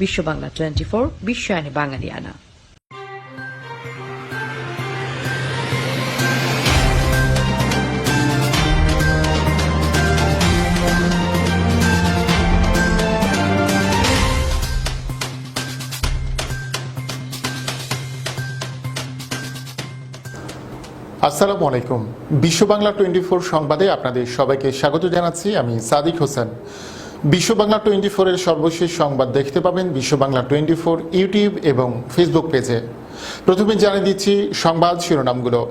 বিশ্ব বাংলা 24 বিশ্বায়নে বাঙালিয়ানা। আসসালামু আলাইকুম। বিশ্ব বাংলা 24 সংবাদে আপনাদের সবাইকে স্বাগত জানাচ্ছি। আমি সাদিক হোসেন। বিশ্ব বাংলা 24 এর সর্বশেষ সংবাদ দেখতে পাবেন বিশ্ব বাংলা 24 ইউটিউব এবং ফেসবুক পেজে। প্রথমে জানিয়ে দিচ্ছি সংবাদ শিরোনামগুলো।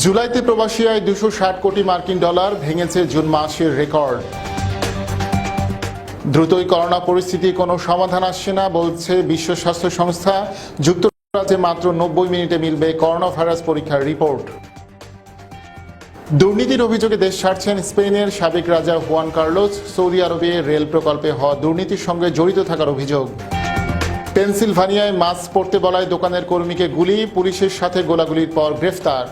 জুলাইতে প্রবাসী আয় 260 কোটি মার্কিন ডলার, ভেঙেছে জুন মাসের রেকর্ড। দ্রুতই করোনা পরিস্থিতি কোনো সমাধান আসছে না বলছে বিশ্ব স্বাস্থ্য সংস্থা। যুক্তরাজ্যে মাত্র 90 মিনিটে মিলবে করোনা ভাইরাস পরীক্ষার রিপোর্ট। দুর্নীতির অভিযোগে দেশ ছাড়ছেন স্পেনের সাবেক রাজা হুয়ান কার্লোস। সৌদি আরবে রেল প্রকল্পে হওয়া দুর্নীতির সঙ্গে জড়িত থাকার অভিযোগ। পেনসিলভানিয়ায় মাস্ক পরতে বলায় দোকানের কর্মীকে গুলি, পুলিশের সাথে গোলাগুলির পর গ্রেফতার।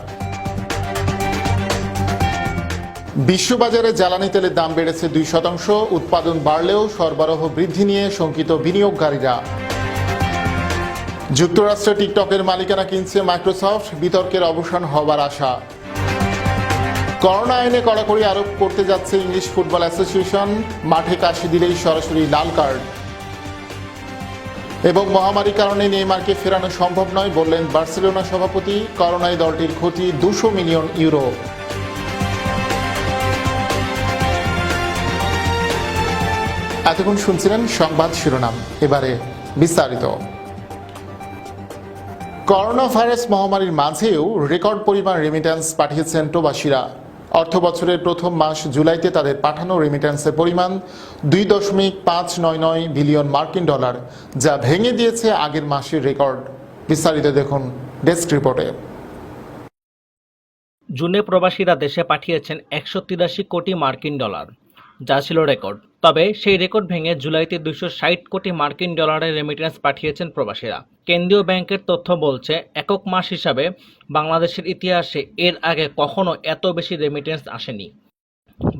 বিশ্ববাজারে জ্বালানি তেলের দাম বেড়েছে 2%, উৎপাদন বাড়লেও সরবরাহ বৃদ্ধি নিয়ে শঙ্কিত বিনিয়োগকারীরা। যুক্তরাষ্ট্রে টিকটকের মালিকানা কিনছে মাইক্রোসফট, বিতর্কের অবসান হবার আশা। করোনা আইনে কড়াকড়ি আরোপ করতে যাচ্ছে ইংলিশ ফুটবল অ্যাসোসিয়েশন, মাঠে কাশি দিলেই সরাসরি লাল কার্ড। এবং মহামারীর কারণে নেইমারকে ফেরানো সম্ভব নয় বললেন বার্সেলোনা সভাপতি। করোনায় দলটির ক্ষতি 200 মিলিয়ন ইউরো। এতক্ষণ শুনছিলেন সংবাদ শিরোনাম, এবারে বিস্তারিত। করোনা ভাইরাস মহামারীর মাঝেও রেকর্ড পরিমাণ রেমিট্যান্স পাঠিয়েছেন প্রবাসীরা। অর্থ বছরের প্রথম মাস জুলাইতে তাদের পাঠানো রেমিট্যান্সের পরিমাণ 2.599 বিলিয়ন মার্কিন ডলার, যা ভেঙে দিয়েছে আগের মাসের রেকর্ড। বিস্তারিত দেখুন ডেস্ক রিপোর্টে। জুনে প্রবাসীরা দেশে পাঠিয়েছেন 183 কোটি মার্কিন ডলার, যা ছিল রেকর্ড। তবে সেই রেকর্ড ভেঙে জুলাইতে 260 কোটি মার্কিন ডলারের রেমিটেন্স পাঠিয়েছেন প্রবাসীরা। কেন্দ্রীয় ব্যাংকের তথ্য বলছে, একক মাস হিসাবে বাংলাদেশের ইতিহাসে এর আগে কখনো এত বেশি রেমিটেন্স আসেনি।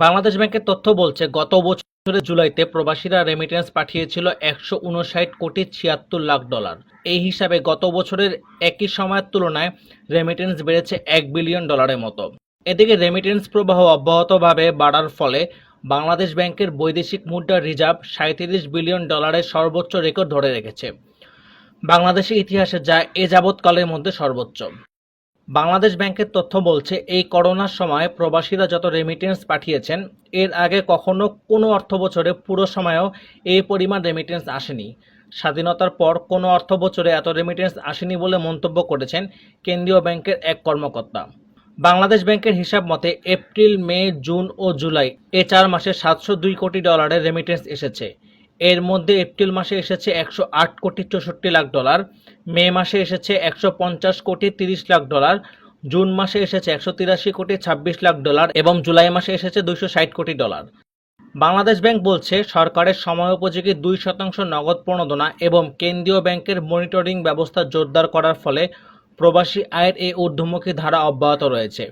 বাংলাদেশ ব্যাংকের তথ্য বলছে, গত বছরের জুলাইতে প্রবাসীরা রেমিটেন্স পাঠিয়েছিল 159 কোটি 76 লাখ ডলার। এই হিসাবে গত বছরের একই সময়ের তুলনায় রেমিটেন্স বেড়েছে 1 বিলিয়ন ডলারের মতো। এদিকে রেমিটেন্স প্রবাহ অব্যাহতভাবে বাড়ার ফলে বাংলাদেশ ব্যাংকের বৈদেশিক মুদ্রার রিজার্ভ 37 বিলিয়ন ডলারের সর্বোচ্চ রেকর্ড ধরে রেখেছে বাংলাদেশের ইতিহাসে, যা এ যাবৎকালের মধ্যে সর্বোচ্চ। বাংলাদেশ ব্যাংকের তথ্য বলছে, এই করোনার সময় প্রবাসীরা যত রেমিটেন্স পাঠিয়েছেন, এর আগে কখনো কোনো অর্থ বছরে পুরো সময়েও এই পরিমাণ রেমিটেন্স আসেনি। স্বাধীনতার পর কোনো অর্থ বছরে এত রেমিটেন্স আসেনি বলে মন্তব্য করেছেন কেন্দ্রীয় ব্যাংকের এক কর্মকর্তা। বাংলাদেশ ব্যাংকের হিসাব মতে এপ্রিল, মে, জুন ও জুলাই এ 4 মাসে 702 কোটি ডলারের রেমিটেন্স এসেছে। এর মধ্যে এপ্রিল মাসে এসেছে 108 কোটি 64 লাখ ডলার, মে মাসে এসেছে 150 কোটি 30 লাখ ডলার, জুন মাসে এসেছে 183 কোটি 26 লাখ ডলার এবং জুলাই মাসে এসেছে 260 কোটি ডলার। বাংলাদেশ ব্যাংক বলছে, সরকারের সময়োপযোগী 2% নগদ প্রণোদনা এবং কেন্দ্রীয় ব্যাংকের মনিটরিং ব্যবস্থা জোরদার করার ফলে প্রবাসী আয়ের এই ঊর্ধ্বমুখী ধারা অব্যাহত রয়েছে।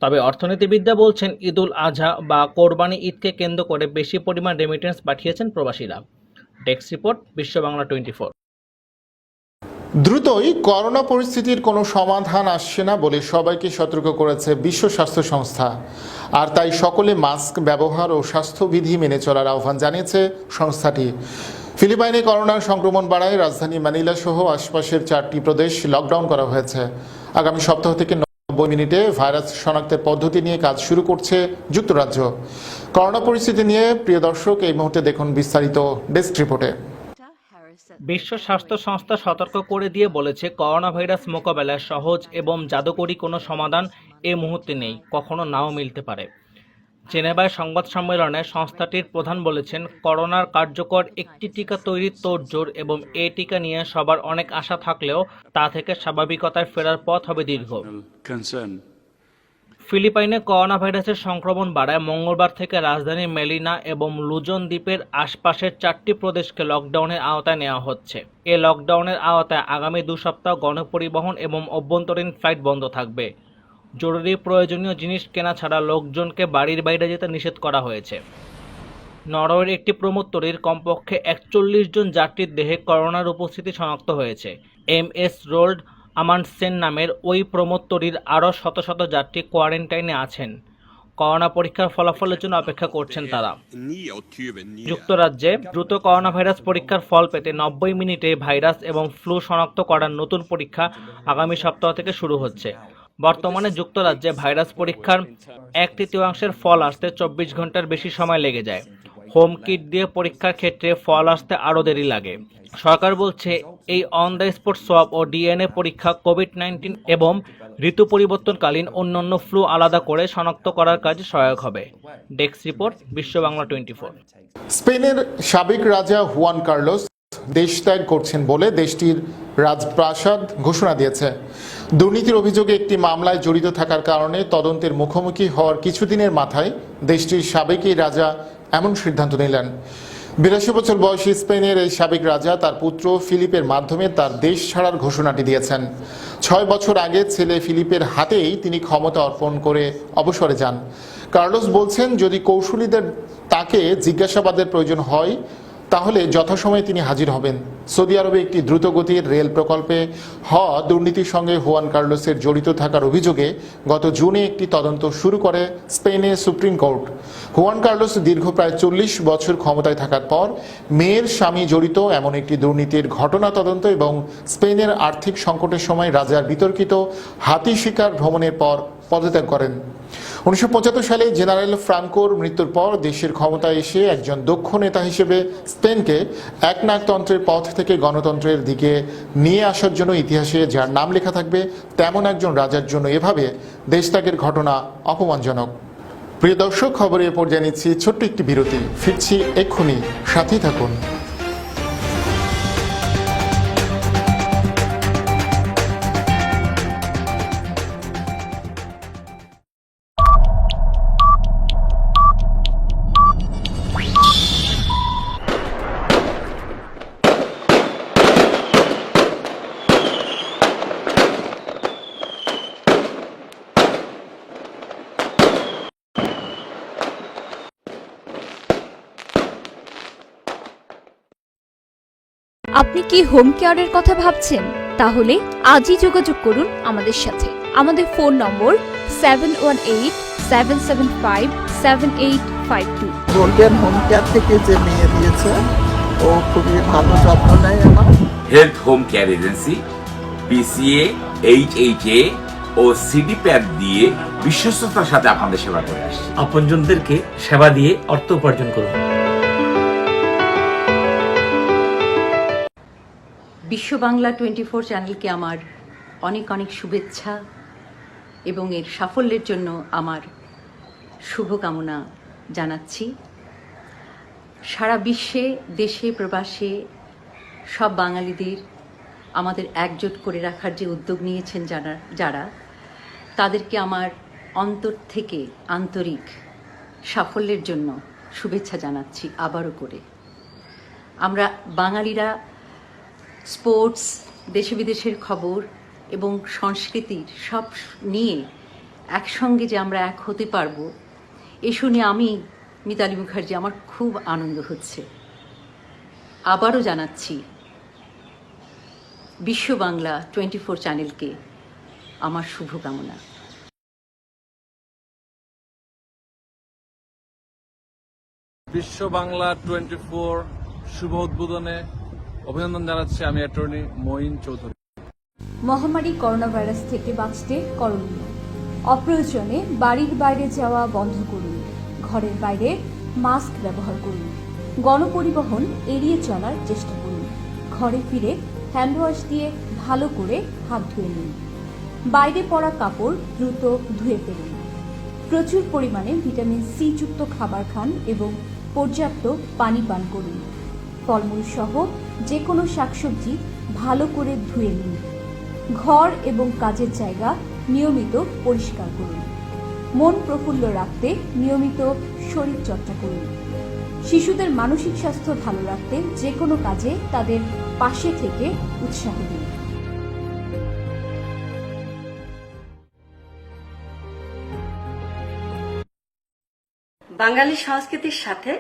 তবে অর্থনীতিবিদরা বলছেন, ঈদুল আজহা বা কোরবানি ঈদকে কেন্দ্র করে বেশি পরিমাণ রেমিটেন্স পাঠিয়েছেন প্রবাসীরা। ডেস্ক রিপোর্ট, বিশ্ব বাংলা 24। দ্রুতই করোনা পরিস্থিতির কোনো সমাধান আসছে না বলে সবাইকে সতর্ক করেছে বিশ্ব স্বাস্থ্য সংস্থা। আর তাই সকলে মাস্ক ব্যবহার ও স্বাস্থ্যবিধি মেনে চলার আহ্বান জানিয়েছে সংস্থাটি। ফিলিপাইনে করোনার সংক্রমণ বাড়ায় রাজধানী ম্যানিলা সহ আশপাশের 4টি প্রদেশ লকডাউন করা হয়েছে। আগামী সপ্তাহ থেকে 90 মিনিটে ভাইরাস শনাক্তের পদ্ধতি নিয়ে কাজ শুরু করছে যুক্তরাজ্য। করোনা পরিস্থিতি নিয়ে প্রিয় দর্শক, এই মুহূর্তে দেখুন বিস্তারিত ডেস্ক রিপোর্টে। বিশ্ব স্বাস্থ্য সংস্থা সতর্ক করে দিয়ে বলেছে, করোনা ভাইরাস মোকাবেলায় সহজ এবং জাদুকরী কোনো সমাধান এই মুহূর্তে নেই, কখনো নাও মিলতে পারে। জেনেভায় সংবাদ সম্মেলনে সংস্থাটির প্রধান বলেছেন, করোনার কার্যকর একটি টিকা তৈরির তোড়জোড় এবং এই টিকা নিয়ে সবার অনেক আশা থাকলেও তা থেকে স্বাভাবিকতায় ফেরার পথ হবে দীর্ঘ। ফিলিপাইনে করোনা ভাইরাসের সংক্রমণ বাড়ায় মঙ্গলবার থেকে রাজধানী মেলিনা এবং লুজন দ্বীপের আশপাশের 4টি প্রদেশকে লকডাউনের আওতায় নেওয়া হচ্ছে। এই লকডাউনের আওতায় আগামী 2 সপ্তাহ গণপরিবহন এবং অভ্যন্তরীণ ফ্লাইট বন্ধ থাকবে। জরুরি প্রয়োজনীয় জিনিস কেনা ছাড়া লোকজনকে বাড়ির বাইরে যেতে নিষেধ করা হয়েছে। নরওয়ের একটি প্রমোত্তরীর কমপক্ষে ৪১ জন যাত্রীর দেহে করোনার উপস্থিতি শনাক্ত হয়েছে। MS রোল্ড আমান্ডসেন নামের ওই প্রমোত্তরীর আরও শত শত যাত্রী কোয়ারেন্টাইনে আছেন। করোনা পরীক্ষার ফলাফলের জন্য অপেক্ষা করছেন তারা। যুক্তরাজ্যে দ্রুত করোনা ভাইরাস পরীক্ষার ফল পেতে ৯০ মিনিটে ভাইরাস এবং ফ্লু শনাক্ত করার নতুন পরীক্ষা আগামী সপ্তাহ থেকে শুরু হচ্ছে। বর্তমানে যুক্তরাজ্যে ভাইরাস পরীক্ষার ১/৩ ফল আসতে ২৪ ঘন্টার বেশি সময় লেগে যায়। হোম কিট দিয়ে পরীক্ষার ক্ষেত্রে ফল আসতে আরও দেরি লাগে। সরকার বলছে এই অন দ্য স্পট সোয়াব ও ডিএনএ পরীক্ষা কোভিড-১৯ এবং ঋতু পরিবর্তনকালীন অন্যান্য ফ্লু আলাদা করে শনাক্ত করার কাজে সহায়ক হবে। ডেস্ক রিপোর্ট, বিশ্ব বাংলা 24। স্পেনের সাবেক রাজা হুয়ান কার্লোস দেশ ত্যাগ করছেন বলে দেশটির রাজপ্রাসাদ ঘোষণা দিয়েছে। দুর্নীতির অভিযোগে একটি মামলায় জড়িত থাকার কারণে তদন্তের মুখোমুখি হওয়ার কিছুদিনের মাথায় দেশটির সাবেক এই রাজা এমন সিদ্ধান্ত নিলেন। ৮২ বছর বয়সী স্পেনের এই সাবেক রাজা তার পুত্র ফিলিপের মাধ্যমে তার দেশ ছাড়ার ঘোষণাটি দিয়েছেন। ৬ বছর আগে ছেলে ফিলিপের হাতেই তিনি ক্ষমতা অর্পণ করে অবসরে যান। কার্লোস বলছেন, যদি কৌশলীদের তাকে জিজ্ঞাসাবাদের প্রয়োজন হয় তাহলে যথাসময়ে তিনি হাজির হবেন। সৌদি আরবে একটি দ্রুতগতির রেল প্রকল্পে হওয়া দুর্নীতির সঙ্গে হুয়ান কার্লোসের জড়িত থাকার অভিযোগে গত জুনে একটি তদন্ত শুরু করে স্পেনের সুপ্রিম কোর্ট। হুয়ান কার্লোস দীর্ঘ প্রায় ৪০ বছর ক্ষমতায় থাকার পর মেয়ের স্বামী জড়িত এমন একটি দুর্নীতির ঘটনা তদন্ত এবং স্পেনের আর্থিক সংকটের সময় রাজার বিতর্কিত হাতি শিকার ভ্রমণের পর পদত্যাগ করেন। ১৯৭৫ সালে জেনারেল ফ্রাঙ্কোর মৃত্যুর পর দেশের ক্ষমতায় এসে একজন দক্ষ নেতা হিসেবে স্পেনকে একনায়কতন্ত্রের পথ থেকে গণতন্ত্রের দিকে নিয়ে আসার জন্য ইতিহাসে যার নাম লেখা থাকবে তেমন একজন রাজার জন্য এভাবে দেশত্যাগের ঘটনা অপমানজনক। প্রিয় দর্শক, খবরে এ পর্যায়ে নিচ্ছি ছোট্ট একটি বিরতি। ফিরছি এক্ষুনি, সাথেই থাকুন। আপনি কি হোম কেয়ারের কথা ভাবছেন? তাহলে আজই যোগাযোগ করুন আমাদের সাথে। আমাদের ফোন নম্বর 7187757852। গোল্ডেন হোম কেয়ার থেকে যে মেয়ে দিয়েছে ও খুবই ভালো যত্ন নেয় আমার। Health home care agency PCA, HHA ও CDPAP দিয়ে বিশ্বস্ততার সাথে আপনাদের সেবা করে আসছে। আপনজনদেরকে সেবা দিয়ে অর্থ উপার্জন করুন। বিশ্ব বাংলা 24 চ্যানেলকে আমার অনেক অনেক শুভেচ্ছা এবং এর সাফল্যের জন্য আমার শুভকামনা জানাচ্ছি। সারা বিশ্বে, দেশে প্রবাসে সব বাঙালিদের আমাদের একজোট করে রাখার যে উদ্যোগ নিয়েছেন যারা তাদেরকে আমার অন্তর থেকে আন্তরিক সাফল্যের জন্য শুভেচ্ছা জানাচ্ছি আবারও করে। আমরা বাঙালিরা স্পোর্টস, দেশে বিদেশের খবর এবং সংস্কৃতির সব নিয়ে একসঙ্গে যে আমরা এক হতে পারবো এ শুনে আমি মিতালি মুখার্জি আমার খুব আনন্দ হচ্ছে। আবারও জানাচ্ছি বিশ্ব বাংলা 24 চ্যানেলকে আমার শুভকামনা। বিশ্ব বাংলা 24 শুভ উদ্বোধনে অভিনন্দন জানাচ্ছি আমি অ্যাটর্নি মঈন চৌধুরী। মহামারী করোনা ভাইরাস থেকে বাঁচতে করণীয়: অপ্রয়োজনে বাড়ির বাইরে যাওয়া বন্ধ করুন। ঘরের বাইরে মাস্ক ব্যবহার করুন। গণপরিবহন এড়িয়ে চলার চেষ্টা করুন। ঘরে ফিরে হ্যান্ড ওয়াশ দিয়ে ভালো করে হাত ধুয়ে নিন। বাইরে পরা কাপড় দ্রুত ধুয়ে ফেলুন। প্রচুর পরিমাণে ভিটামিন সি যুক্ত খাবার খান এবং পর্যাপ্ত পানি পান করুন। ফলমূল সহ যে কোনো শাকসবজি ভালো করে ধুয়ে নিন। ঘর এবং কাজের জায়গা নিয়মিত পরিষ্কার করুন। মন প্রফুল্ল রাখতে নিয়মিত শরীরচর্চা করুন। শিশুদের মানসিক স্বাস্থ্য ভালো রাখতে যে কোনো কাজে তাদের পাশে থেকে উৎসাহ দিন। বাঙালি সংস্কৃতির সাথে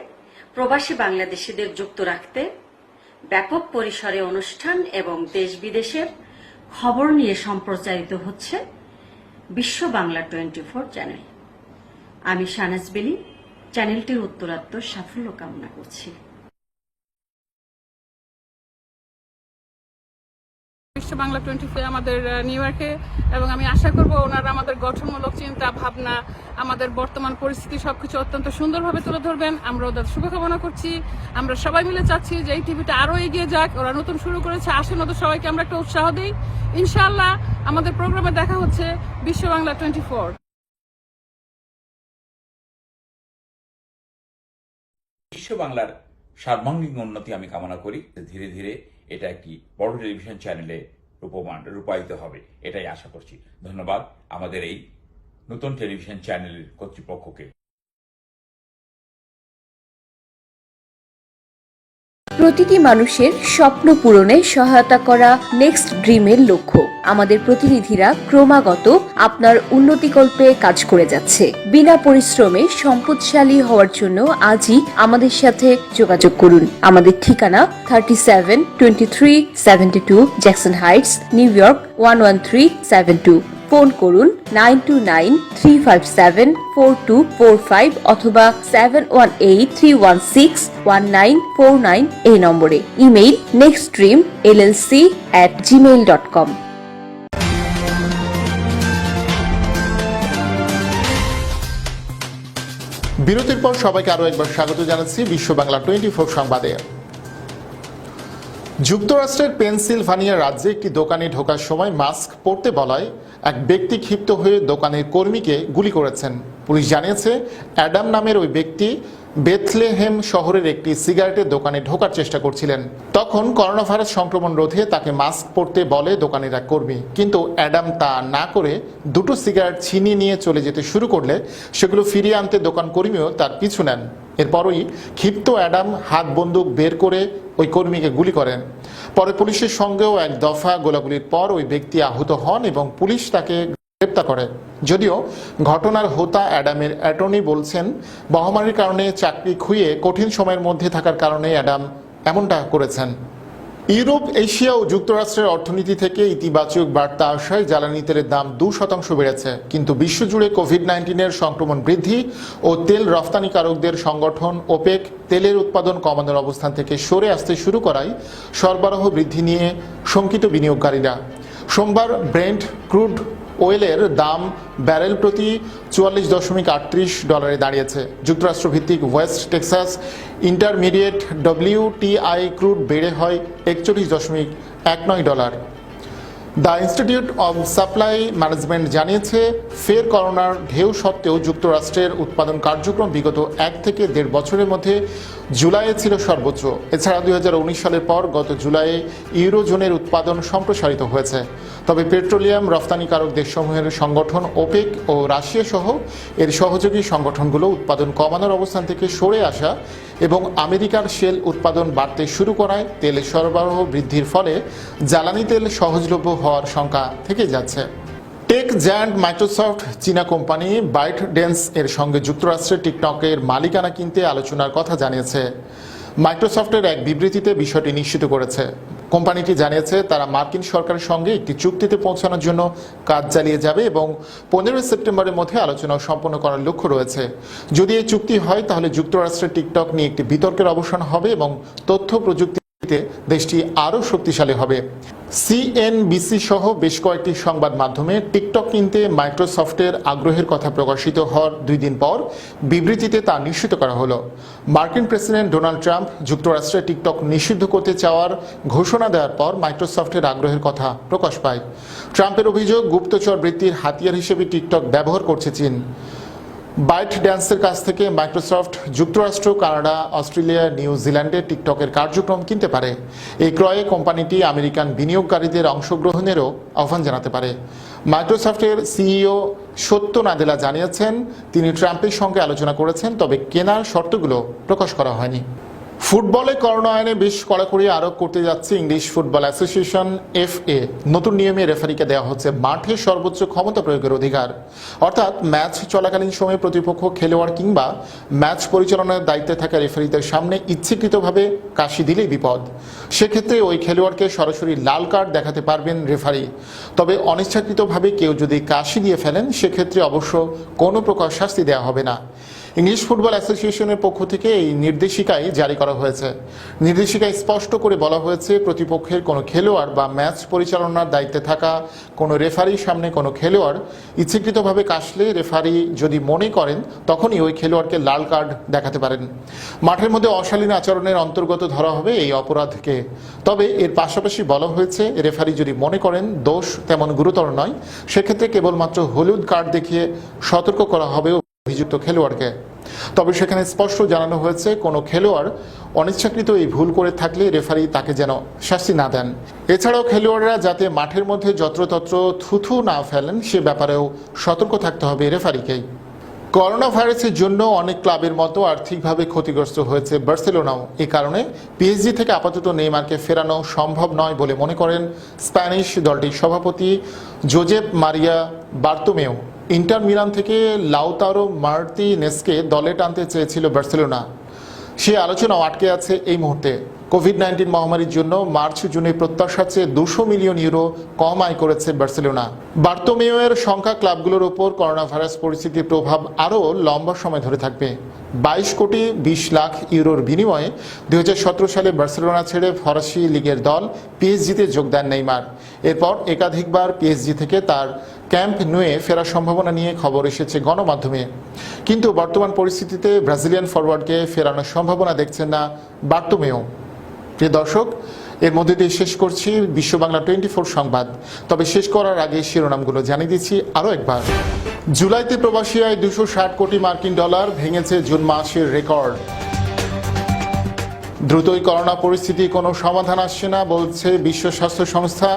প্রবাসী বাংলাদেশিদের যুক্ত রাখতে ব্যাপক পরিসরে অনুষ্ঠান এবং দেশ বিদেশের খবর নিয়ে সম্প্রচারিত হচ্ছে বিশ্ব বাংলা 24 চ্যানেল। আমি শাহনাজ বেলি চ্যানেলটির উত্তরাত্তর সাফল্য কামনা করছি। বিশ্ব বাংলা 24 আমাদের নিউ ইয়র্কে, এবং আমি আশা করব ওনারা আমাদের গঠনমূলক চিন্তা ভাবনা, আমাদের বর্তমান পরিস্থিতি সবকিছু অত্যন্ত সুন্দরভাবে তুলে ধরবেন। আমরা ওদের শুভকামনা করছি। আমরা সবাই মিলে চাচ্ছি যে এই টিভিটা আরো এগিয়ে যাক। ওরা নতুন শুরু করেছে, আসেন ওদের সবাইকে আমরা একটা উৎসাহ দিই। ইনশাআল্লাহ আমাদের প্রোগ্রামে দেখা হচ্ছে বিশ্ব বাংলা 24। বিশ্ব বাংলার সার্বাঙ্গীন উন্নতি আমি কামনা করি। ধীরে ধীরে এটা একটি বড় টেলিভিশন চ্যানেলে রূপায়িত হবে, এটাই আশা করছি। ধন্যবাদ আমাদের এই নতুন টেলিভিশন চ্যানেলের কর্তৃপক্ষকে। প্রতিটি মানুষের স্বপ্ন পূরণে সহায়তা করা নেক্সট ড্রিমের লক্ষ্য। আমাদের প্রতিনিধিরা ক্রমাগত আপনার উন্নতিকল্পে কাজ করে যাচ্ছে। বিনা পরিশ্রমে সম্পদশালী হওয়ার জন্য আজই আমাদের সাথে যোগাযোগ করুন। আমাদের ঠিকানা 372372 Jackson Heights, new York 11372। Phone করুন 9293574245 অথবা 7183161949 এই নম্বরে। Email nextdreamllc@gmail.com। বিরতির পর সবাইকে আরও একবার স্বাগত জানাচ্ছি বিশ্ব বাংলা 24 সংবাদে। যুক্তরাষ্ট্রের পেনসিলভানিয়া রাজ্যে একটি দোকানে ঢোকার সময় মাস্ক পরতে বলায় এক ব্যক্তি ক্ষিপ্ত হয়ে দোকানের কর্মীকে গুলি করেছেন। পুলিশ জানিয়েছে অ্যাডাম নামের ওই ব্যক্তি বেথলেহেম শহরের একটি সিগারেটের দোকানে ঢোকার চেষ্টা করছিলেন। তখন করোনা ভাইরাস সংক্রমণ রোধে তাকে মাস্ক পরতে বলে দোকানের এক কর্মী, কিন্তু অ্যাডাম তা না করে দুটো সিগারেট ছিনিয়ে নিয়ে চলে যেতে শুরু করলে সেগুলো ফিরিয়ে আনতে দোকান কর্মীও তার পিছু নেন। এরপরই ক্ষিপ্ত অ্যাডাম হাত বন্দুক বের করে ওই কর্মীকে গুলি করেন। পরে পুলিশের সঙ্গেও এক দফা গোলাগুলির পর ওই ব্যক্তি আহত হন এবং পুলিশ তাকে গ্রেপ্তার করে। যদিও ঘটনার হোতা অ্যাডামের অ্যাটর্নি বলছেন মহামারীর কারণে চাকরি খুইয়ে কঠিন সময়ের মধ্যে থাকার কারণে অ্যাডাম এমনটা করেছেন। ইউরোপ, এশিয়া ও যুক্তরাষ্ট্রের অর্থনীতি থেকে ইতিবাচক বার্তা আসায় জ্বালানি তেলের দাম 2% বেড়েছে, কিন্তু বিশ্বজুড়ে কোভিড-19-এর সংক্রমণ বৃদ্ধি ও তেল রফতানিকারকদের সংগঠন ওপেক তেলের উৎপাদন কমানোর অবস্থান থেকে সরে আসতে শুরু করায় সরবরাহ বৃদ্ধি নিয়ে শঙ্কিত বিনিয়োগকারীরা। সোমবার ব্রেন্ট ক্রুড ওয়েলের দাম ব্যারেল প্রতি $44.38 দাঁড়িয়েছে। যুক্তরাষ্ট্র ভিত্তিক West Texas intermediate WTI crude বেড়ে হয় $41.19। The institute of supply management জানিয়েছে ফের করোনার ঢেউ সত্ত্বেও যুক্তরাষ্ট্রের উৎপাদন কার্যক্রম বিগত 1 থেকে 1.5 বছরের মধ্যে জুলাইয়ে ছিল সর্বোচ্চ। এছাড়া 2019 সালের পর গত জুলাইয়ে ইউরোজোনের উৎপাদন সম্প্রসারিত হয়েছে। তবে পেট্রোলিয়াম রফতানিকারক দেশসমূহের সংগঠন ওপেক ও রাশিয়া সহ এর সহযোগী সংগঠনগুলো উৎপাদন কমানোর অবস্থান থেকে সরে আসা এবং আমেরিকার শেল উৎপাদন বাড়তে শুরু করায় তেলের সরবরাহ বৃদ্ধির ফলে জ্বালানি তেল সহজলভ্য হওয়ার শঙ্কা থেকে যাচ্ছে। টেক জায়ান্ট মাইক্রোসফট চীনা কোম্পানি বাইটডেন্স এর সঙ্গে যুক্তরাষ্ট্রের টিকটকের মালিকানা কিনতে আলোচনার কথা জানিয়েছে। মাইক্রোসফটের এক বিবৃতিতে বিষয়টি নিশ্চিত করেছে। কোম্পানিটি জানিয়েছে তারা মার্কিন সরকারের সঙ্গে একটি চুক্তিতে পৌঁছানোর জন্য কাজ চালিয়ে যাবে এবং 15 সেপ্টেম্বরের মধ্যে আলোচনা সম্পন্ন করার লক্ষ্য রয়েছে। যদি এই চুক্তি হয় তাহলে যুক্তরাষ্ট্রের টিকটক নিয়ে একটি বিতর্কের অবসান হবে এবং তথ্য প্রযুক্তি দেশটি আরও শক্তিশালী হবে। সিএনবিসি সহ বেশ কয়েকটি সংবাদ মাধ্যমে টিকটক কিনতে মাইক্রোসফটের আগ্রহের কথা প্রকাশিত হওয়ার 2 দিন পর বিবৃতিতে তা নিশ্চিত করা হলো। মার্কিন প্রেসিডেন্ট ডোনাল্ড ট্রাম্প যুক্তরাষ্ট্রে টিকটক নিষিদ্ধ করতে চাওয়ার ঘোষণা দেওয়ার পর মাইক্রোসফটের আগ্রহের কথা প্রকাশ পায়। ট্রাম্পের অভিযোগ গুপ্তচর বৃত্তির হাতিয়ার হিসেবে টিকটক ব্যবহার করছে চীন। বাইটড্যান্সের কাছ থেকে মাইক্রোসফট যুক্তরাষ্ট্র, কানাডা, অস্ট্রেলিয়া, নিউজিল্যান্ডে টিকটকের কার্যক্রম কিনতে পারে। এই ক্রয়ে কোম্পানিটি আমেরিকান বিনিয়োগকারীদের অংশগ্রহণেরও আহ্বান জানাতে পারে। মাইক্রোসফটের সিইও সত্য নাদেলা জানিয়েছেন তিনি ট্রাম্পের সঙ্গে আলোচনা করেছেন, তবে কেনার শর্তগুলো প্রকাশ করা হয়নি। ফুটবলে করোনা আইনে বেশ কড়াকড়ি আরোপ করতে যাচ্ছে ইংলিশ ফুটবল অ্যাসোসিয়েশন FA। নতুন নিয়মে রেফারিকে দেওয়া হচ্ছে মাঠে সর্বোচ্চ ক্ষমতা প্রয়োগের অধিকার, অর্থাৎ ম্যাচ চলাকালীন সময়ে প্রতিপক্ষ খেলোয়াড় কিংবা ম্যাচ পরিচালনার দায়িত্বে থাকা রেফারিদের সামনে ইচ্ছাকৃতভাবে কাশি দিলেই বিপদ। সেক্ষেত্রে ওই খেলোয়াড়কে সরাসরি লাল কার্ড দেখাতে পারবেন রেফারি। তবে অনিচ্ছাকৃতভাবে কেউ যদি কাশি দিয়ে ফেলেন সেক্ষেত্রে অবশ্য কোনো প্রকার শাস্তি দেওয়া হবে না। ইংলিশ ফুটবল অ্যাসোসিয়েশনের পক্ষ থেকে এই নির্দেশিকায় জারি করা হয়েছে। নির্দেশিকায় স্পষ্ট করে বলা হয়েছে, প্রতিপক্ষের কোনো খেলোয়াড় বা ম্যাচ পরিচালনার দায়িত্বে থাকা কোনো রেফারির সামনে কোনো খেলোয়াড় ইচ্ছাকৃতভাবে কাশলে রেফারি যদি মনে করেন তখনই ওই খেলোয়াড়কে লাল কার্ড দেখাতে পারেন। মাঠের মধ্যে অশালীন আচরণের অন্তর্গত ধরা হবে এই অপরাধকে। তবে এর পাশাপাশি বলা হয়েছে, রেফারি যদি মনে করেন দোষ তেমন গুরুতর নয় সেক্ষেত্রে কেবলমাত্র হলুদ কার্ড দেখিয়ে সতর্ক করা হবে অভিযুক্ত খেলোয়াড়কে। তবে সেখানে স্পষ্ট জানানো হয়েছে, কোনো খেলোয়াড় অনিচ্ছাকৃত এই ভুল করে থাকলে রেফারি তাকে যেন শাস্তি না দেন। এছাড়াও খেলোয়াড়রা যাতে মাঠের মধ্যে যত্রতত্র থুথু না ফেলেন সে ব্যাপারেও সতর্ক থাকতে হবে রেফারিকেই। করোনা ভাইরাসের জন্য অনেক ক্লাবের মতো আর্থিকভাবে ক্ষতিগ্রস্ত হয়েছে বার্সেলোনাও। এ কারণে PSG থেকে আপাতত নেইমারকে ফেরানো সম্ভব নয় বলে মনে করেন স্প্যানিশ দলটির সভাপতি জোজেপ মারিয়া বার্তোমেও। ইন্টার মিলান থেকে লাউতারো মার্টিনেসকে দলে টানতে চেয়েছিল বার্সেলোনা, সে আলোচনাও আটকে আছে এই মুহূর্তে। কোভিড-19 মহামারীর জন্য মার্চ জুনে প্রত্যাশার চেয়ে 200 মিলিয়ন ইউরো কম আয় করেছে বার্সেলোনা। বার্তোমেওয়ের সংখ্যা ক্লাবগুলোর উপর করোনা ভাইরাস পরিস্থিতির প্রভাব আরও লম্বা সময় ধরে থাকবে। 22 কোটি 20 লাখ ইউরোর বিনিময়ে 2017 সালে বার্সেলোনা ছেড়ে ফরাসি লিগের দল PSG-তে যোগ দেন নেইমার। এরপর একাধিকবার PSG থেকে তার ক্যাম্প নুয়ে ফেরার সম্ভাবনা নিয়ে খবর এসেছে গণমাধ্যমে। কিন্তু বর্তমান পরিস্থিতিতে ব্রাজিলিয়ান ফরওয়ার্ডকে ফেরানোর সম্ভাবনা দেখছেন না বার্তোমেও। প্রিয় দর্শক, এর মধ্যে দিয়ে শেষ করছি বিশ্ব বাংলা 24 সংবাদ। তবে শেষ করার আগে শিরোনামগুলো জানিয়ে দিচ্ছি আরও একবার। জুলাইতে প্রবাসী আয় 260 কোটি মার্কিন ডলার, ভেঙেছে জুন মাসের রেকর্ড। দ্রুতই করোনা পরিস্থিতি কোনো সমাধান আসছে না বলছে বিশ্ব স্বাস্থ্য সংস্থা।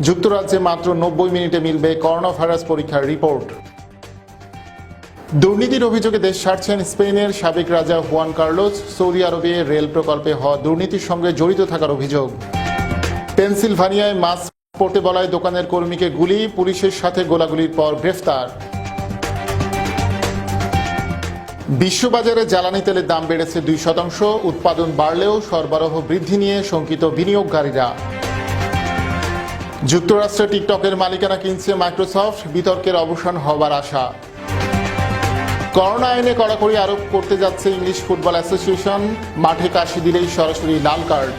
যুক্তরাজ্যে মাত্র 90 মিনিটে মিলবে করোনা ভাইরাস পরীক্ষার রিপোর্ট। দুর্নীতির অভিযোগে দেশ ছাড়ছেন স্পেনের সাবেক রাজা হুয়ান কার্লোস। সৌদি আরবে রেল প্রকল্পে হওয়া দুর্নীতির সঙ্গে জড়িত থাকার অভিযোগ। পেনসিলভানিয়ায় মাস্ক পরতে বলায় দোকানের কর্মীকে গুলি, পুলিশের সাথে গোলাগুলির পর গ্রেফতার। বিশ্ববাজারে জ্বালানি তেলের দাম বেড়েছে 2%, উৎপাদন বাড়লেও সরবরাহ বৃদ্ধি নিয়ে শঙ্কিত বিনিয়োগকারীরা। যুক্তরাষ্ট্রে টিকটকের মালিকানা কিনছে মাইক্রোসফট, বিতর্কের অবসান হবার আশা। করোনা আইনে কড়াকড়ি আরোপ করতে যাচ্ছে ইংলিশ ফুটবল অ্যাসোসিয়েশন, মাঠে কাশি দিলেই সরাসরি লাল কার্ড।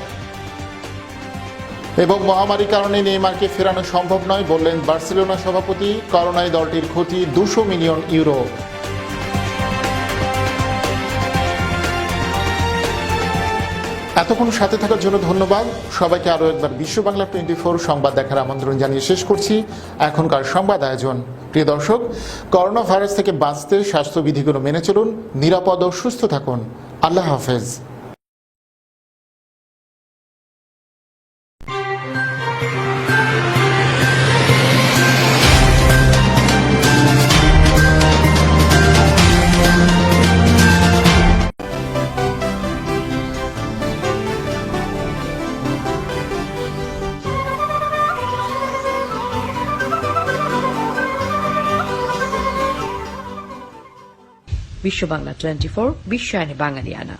এবং মহামারীর কারণে নেইমারকে ফেরানো সম্ভব নয় বললেন বার্সেলোনা সভাপতি। করোনায় দলটির ক্ষতি 200 মিলিয়ন ইউরো। এতক্ষণ সাথে থাকার জন্য ধন্যবাদ সবাইকে। আরও একবার বিশ্ব বাংলা 24 সংবাদ দেখার আমন্ত্রণ জানিয়ে শেষ করছি এখনকার সংবাদ আয়োজন। প্রিয় দর্শক, করোনা ভাইরাস থেকে বাঁচতে স্বাস্থ্যবিধিগুলো মেনে চলুন, নিরাপদ ও সুস্থ থাকুন। আল্লাহ হাফেজ। বিশ্ব বাংলা 24 বিশ্বায়নে বাঙালিয়ানা।